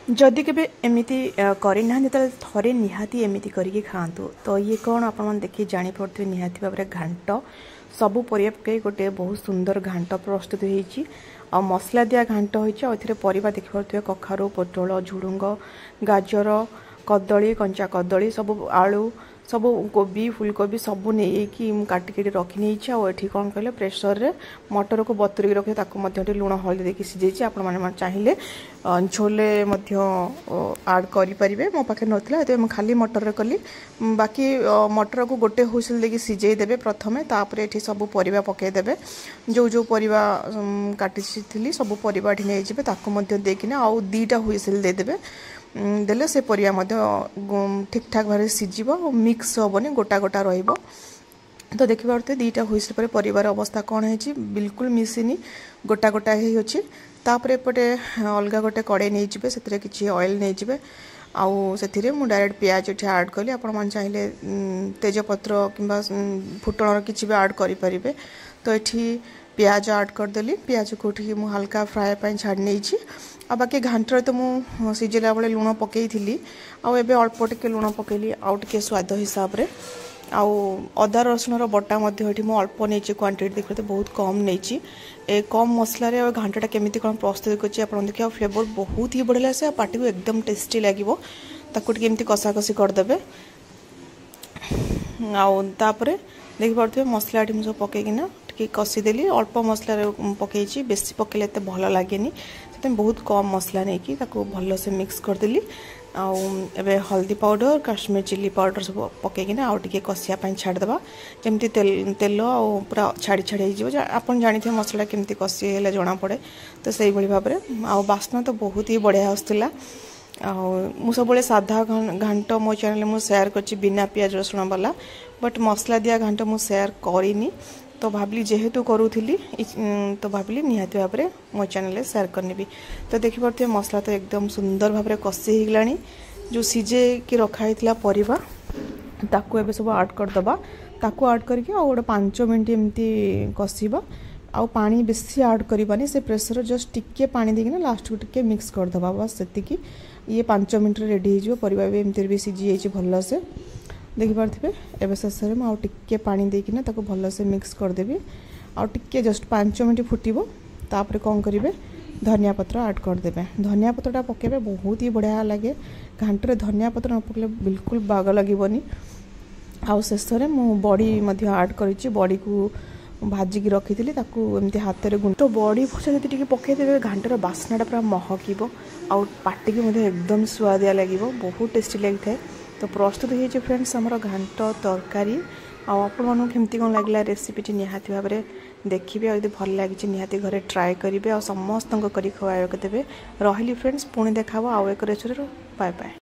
जदि केबे एमिति करना थे निहाती एमिति करके खातु। तो ये कौन आप देखिए जापे निहाती भाव में घांट सबू परिया पकई गोटे बहुत सुंदर घांट प्रस्तुत होती आ मसला दिया घांट होती परिवा देखिए कखारू पोटल झुड़ुंग गाजर कदली कंचा कदली सब आलू सब कोबी फुलकोबी सबू नहीं काटिक रखी नहीं आठी कौन कहले प्रेसर रे मटर को बतुरी रखिए लुण हल्दी देखिए सीझे आपण चाहिए छोले आड करें मो पाखे ना खाली मटर कली बाकी मटर को गोटे हुइसिल देकी सीझे देबे प्रथमे तापर एठी सब परिबा पकेदेबे जो जो परिबा काटी सब परिबा एठी नै जिबे ताको मध्य देकिना आउ दीटा हुइसिल दे देबे देले से परिया ठीक ठाक भाव सीझिब मिक्स हेनी गोटा गोटा रहिबो। तो देखि पारते दीटा हुइसिल पर परिवार अवस्था कौन है बिल्कुल मिसिनी गोटा गोटा ही अच्छी तापर एपटे अलग गोटे कड़े नहीं जिबे से किसी ऑयल नहीं जिबे आउ से मु डायरेक्ट प्याज ये आड कली आपण चाहिए तेजपत्र किंबा फुटण किसी भी आड करें। तो ये प्याज आड करदेली प्याज को मु हल्का फ्राए पाई छाड़ नहीं आ बाकी घांटर तो मु सीझेला बेले लुण पकई थी आउ एबे अल्प टिके लुण पकेली आउ टिके स्वाद हिसाब रे आउ अदा रसुण बटा मु अल्प नहीं क्वांटिटी देखते बहुत कम नहीं कम मसला रे घांटा केमिति कौन प्रस्तुत करछि आपण देखिए फ्लेवर बहुत ही बढ़िया से पार्टी को एकदम टेस्टी लगिवो ताकू टिके कषा कषी करदेबे आउ तापरे देखि पारथिबे मसला टी सब पकईकिना टिके कषीदेली अल्प मसला पकई बेसी पकेले एते भल लागेनी से बहुत कम मसला नहीं भल से मिक्स करदेली आउ एबे हल्दी पाउडर काश्मीर चिली पाउडर सब पकईकिना आउ टिके कषिया पाई छाड़देबा जमती तेल आउ पूरा छाड़ी छाड़ी हो आपन जानिथे मसला केमती कषि हेले जना पड़े। तो से भली भाव में आउ बास्ना तो बहुत ही बढ़िया आसुला मु सब साधा घांट मो चैनल मु शेयर करछि बिना प्याज रसुण वाला बट मसला दिया घांट मु शेयर करिनी तो भाविली जेहेतु करूली तो भाविली निहाती भाव में मो चैनल शेयर करनी। तो देखि पारथिबे मसला तो एकदम सुंदर भाव में कषि हो गलानी जो सीझे कि रखाई परिवा ताकू एबे सब आड करदबा ताकू आड करके आ गोटे 5 मिनट एमती कषिबा आउ पानी बेसी आड करबानी से प्रेसर जस्ट टिके पानी देकिना लास्ट को टिके मिक्स करदबा बस सेतिकी ये 5 मिनट रेडी हो परिवा भी एमती भी सीझी जाइए भल से देखि पारथिबे एबे शेष में आउ टिके पानी देकिना ताको भल से मिक्स करदेबी आउ टिके जस्ट 5 मिनट फुटिबो तापर कौन करेंगे धनिया पत्र आड करदेबे धनिया पत्रटा पकेबे बहुत ही बढ़िया लगे घांटे धनिया पत्र न पकले बिल्कुल बाग लगनी आउ शेष में मु बड़ी मध्य आड करिछि बड़ी को भाजिकी रखी थी एमती हाथ में गुंड तो बड़ी भुषा जी पकईदे घांटर बास्नाटा पूरा महकिब आउ पार्टी की एकदम स्वादिया लगे बहुत टेस्टी लगी है। तो प्रस्तुत हो फ्रेंड्स आमर घांट तरकारी आपन केमती कौन लगे रेसिपीटी निहाती भाव में देखिए और भल लगी निहाती घरे ट्राए करेंगे और समस्त कर खवाइक देवे रही फ्रेंड्स पुणी देखा आउ एक रेसिपी बाय बाय।